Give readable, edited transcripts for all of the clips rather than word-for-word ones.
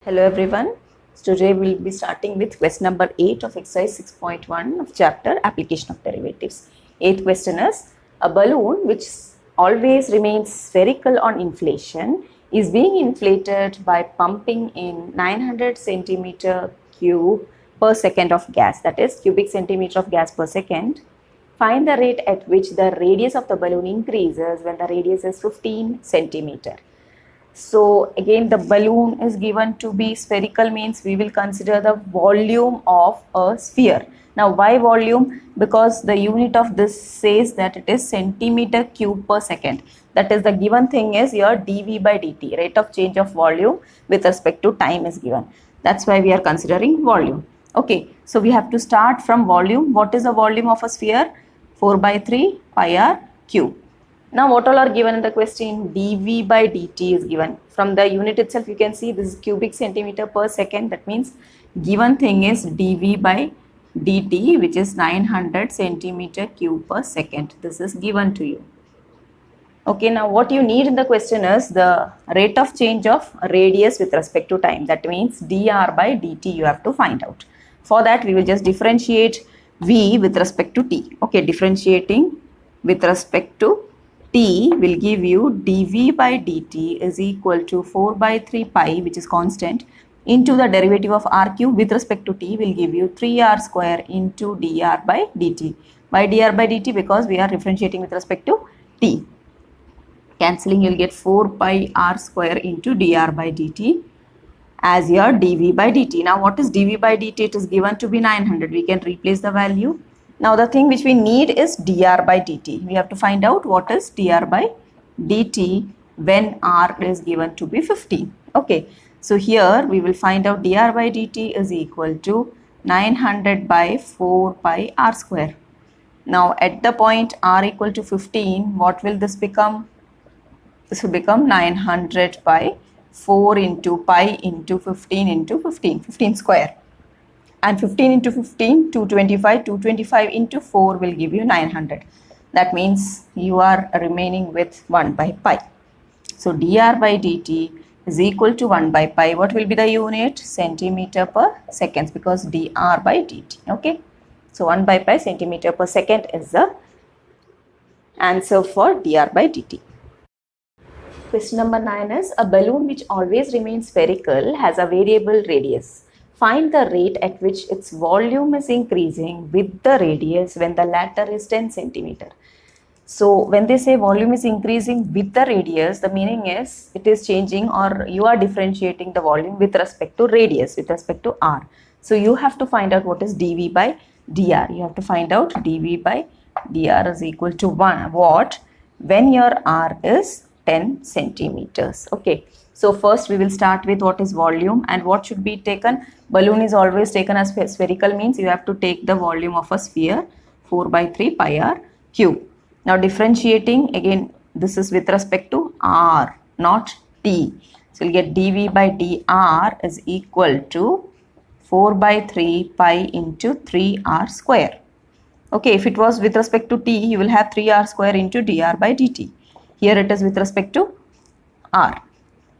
Hello everyone. Today we'll be starting with question number 8 of exercise 6.1 of chapter application of derivatives. Eighth question is, a balloon which always remains spherical on inflation is being inflated by pumping in 900 centimeter cube per second of gas, that is cubic centimeter of gas per second. Find the rate at which the radius of the balloon increases when the radius is 15 centimeter. So again, the balloon is given to be spherical, means we will consider the volume of a sphere. Now why volume? Because the unit of this says that it is centimeter cube per second. That is, the given thing is your dV by dt, rate of change of volume with respect to time is given. That's why we are considering volume. Okay, so we have to start from volume. What is the volume of a sphere? 4 by 3 pi r cube. Now what all are given in the question? dV by dt is given. From the unit itself you can see this is cubic centimeter per second. That means given thing is dV by dt, which is 900 centimeter cube per second. This is given to you. Okay, now what you need in the question is the rate of change of radius with respect to time. That means dr by dt you have to find out. For that we will just differentiate v with respect to t. Okay, differentiating with respect to t will give you dv by dt is equal to 4 by 3 pi, which is constant, into the derivative of r cube with respect to t will give you 3r square into dr by dt. Why dr by dt? Because we are differentiating with respect to t. Cancelling, you will get 4 pi r square into dr by dt as your dv by dt. Now what is dv by dt? It is given to be 900. We can replace the value. Now the thing which we need is dr by dt. We have to find out what is dr by dt when r is given to be 15. Okay, so here we will find out dr by dt is equal to 900 by 4 pi r square. Now at the point r equal to 15, what will this become? This will become 900 by 4 into pi into 15 into 15, 15 square. And 15 into 15, 225, 225 into 4 will give you 900. That means you are remaining with 1 by pi. So dr by dt is equal to 1 by pi. What will be the unit? Centimeter per seconds, because dr by dt. Okay, so 1 by pi centimeter per second is the answer for dr by dt. Question number 9 is, a balloon which always remains spherical has a variable radius. Find the rate at which its volume is increasing with the radius when the latter is 10 centimeter. So when they say volume is increasing with the radius, the meaning is it is changing, or you are differentiating the volume with respect to radius, with respect to r. So you have to find out what is dV by dr. You have to find out dV by dr is equal to 1. What? When your r is 10 centimeters. Okay, so first we will start with what is volume and what should be taken. Balloon is always taken as spherical, means you have to take the volume of a sphere, 4 by 3 pi r cube. Now differentiating, again this is with respect to r, not t. So you'll get dV by dr is equal to 4 by 3 pi into 3r square. Okay, if it was with respect to t, you will have 3r square into dr by dt. Here it is with respect to r.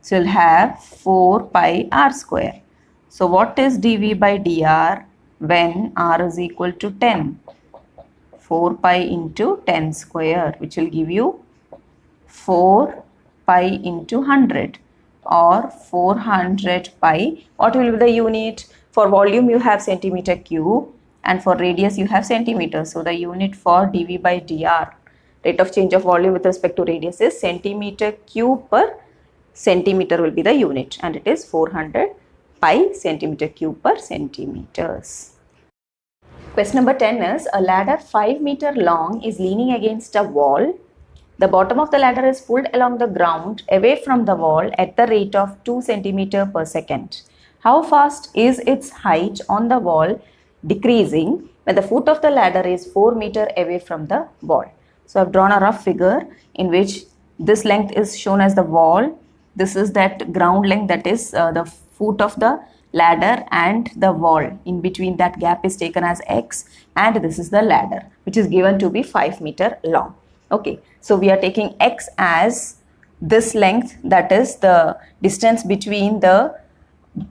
So you'll have 4 pi r square. So what is dV by dr when r is equal to 10? 4 pi into 10 square, which will give you 4 pi into 100, or 400 pi. What will be the unit? For volume you have centimeter cube and for radius you have centimeter. So the unit for dV by dr, rate of change of volume with respect to radius, is centimeter cube per centimeter will be the unit, and it is 400 pi centimeter cube per centimeters. Question number 10 is, a ladder 5 meter long is leaning against a wall. The bottom of the ladder is pulled along the ground away from the wall at the rate of 2 centimeter per second. How fast is its height on the wall decreasing when the foot of the ladder is 4 meter away from the wall? So I have drawn a rough figure in which this length is shown as the wall. This is that ground length, that is the foot of the ladder and the wall. In between that gap is taken as x, and this is the ladder, which is given to be 5 meter long. Okay, so we are taking x as this length, that is the distance between the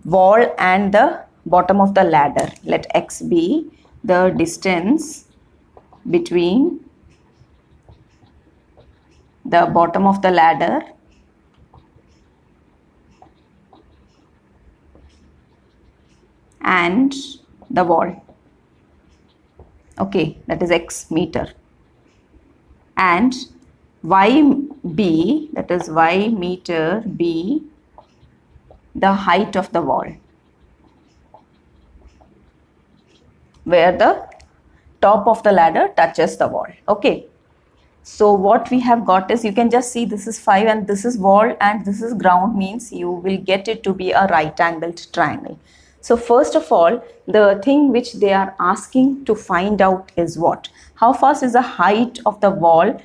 wall and the bottom of the ladder. Let x be the distance between the bottom of the ladder and the wall. Okay, that is x meter. And YB, that is y meter be the height of the wall, where the top of the ladder touches the wall. Okay, so what we have got is, you can just see this is 5 and this is wall and this is ground, means you will get it to be a right angled triangle. So first of all, the thing which they are asking to find out is what? How fast is the height of the wall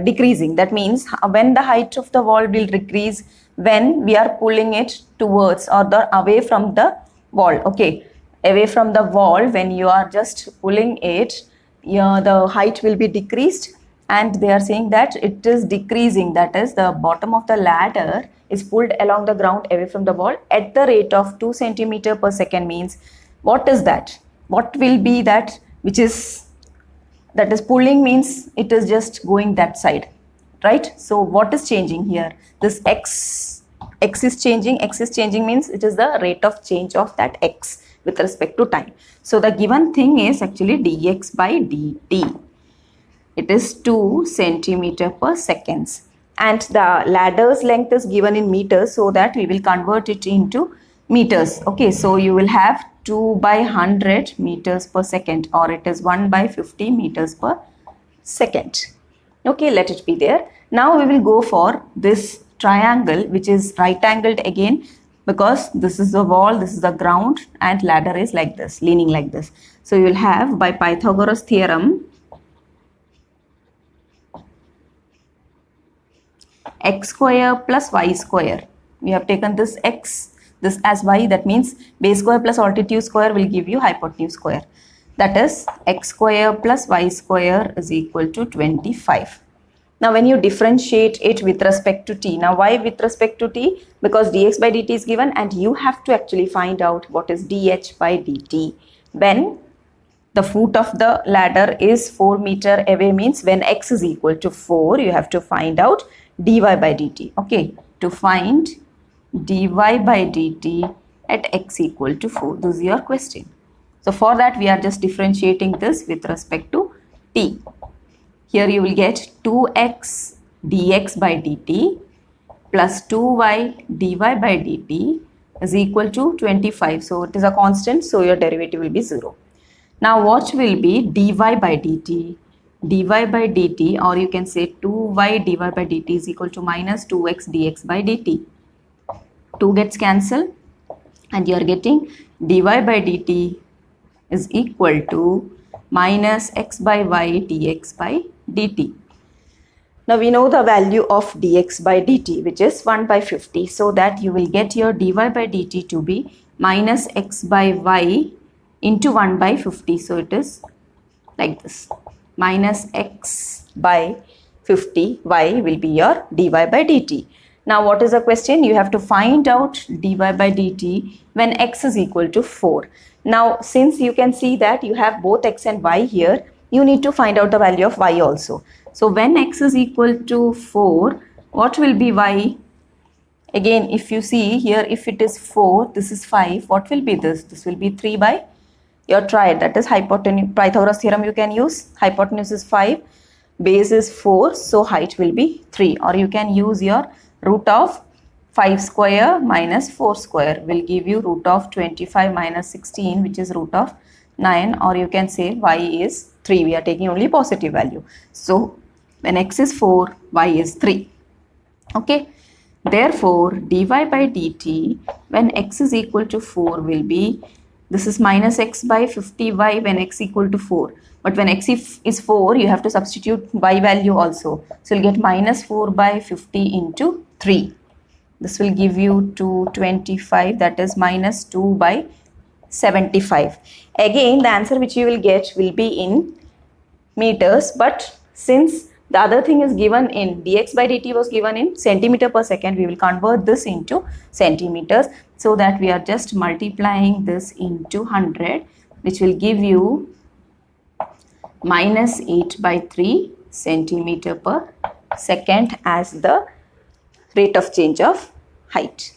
decreasing? That means when the height of the wall will decrease when we are pulling it towards or away from the wall. Okay, away from the wall, when you are just pulling it, the height will be decreased, and they are saying that it is decreasing, that is the bottom of the ladder is pulled along the ground away from the wall at the rate of 2 centimeter per second. Means what is that? What will be that which is, that is pulling, means it is just going that side, right? So what is changing here? This x is changing. X is changing means it is the rate of change of that x with respect to time. So the given thing is actually dx by dt. It is 2 centimeter per seconds, and the ladder's length is given in meters, so that we will convert it into meters. Okay, so you will have 2 by 100 meters per second, or it is 1 by 50 meters per second. Okay, let it be there. Now we will go for this triangle which is right angled again, because this is the wall, this is the ground, and ladder is like this, leaning like this. So you will have, by Pythagoras theorem, x square plus y square. We have taken this x, this as y, that means base square plus altitude square will give you hypotenuse square. That is x square plus y square is equal to 25. Now when you differentiate it with respect to t, now why with respect to t? Because dx by dt is given, and you have to actually find out what is dh by dt. When the foot of the ladder is 4 meter away, means when x is equal to 4, you have to find out dy by dt. Okay, to find dy by dt at x equal to 4, this is your question. So for that we are just differentiating this with respect to t. Here you will get 2x dx by dt plus 2y dy by dt is equal to 25. So it is a constant, so your derivative will be 0. Now what will be dy by dt? Dy by dt, or you can say 2y dy by dt is equal to minus 2x dx by dt. 2 gets cancelled, and you are getting dy by dt is equal to minus x by y dx by dt. Now we know the value of dx by dt, which is 1 by 50, so that you will get your dy by dt to be minus x by y into 1 by 50. So it is like this, minus x by 50, y will be your dy by dt. Now what is the question? You have to find out dy by dt when x is equal to 4. Now since you can see that you have both x and y here, you need to find out the value of y also. So when x is equal to 4, what will be y? Again, if you see here, if it is 4, this is 5, what will be this? This will be 3 by your triad, that is hypotenuse. Pythagoras theorem you can use. Hypotenuse is 5, base is 4, so height will be 3. Or you can use your root of 5 square minus 4 square will give you root of 25 minus 16, which is root of 9. Or you can say y is 3. We are taking only positive value. So when x is 4, y is 3. Okay. Therefore, dy by dt when x is equal to 4 will be, this is minus x by 50y when x equal to 4. But when x is 4, you have to substitute y value also. So you'll get minus 4 by 50 into 3. This will give you 225, that is minus 2 by 75. Again, the answer which you will get will be in meters, but since The other thing is given in dx by dt was given in centimeter per second. We will convert this into centimeters, so that we are just multiplying this into 100, which will give you minus 8 by 3 centimeter per second as the rate of change of height.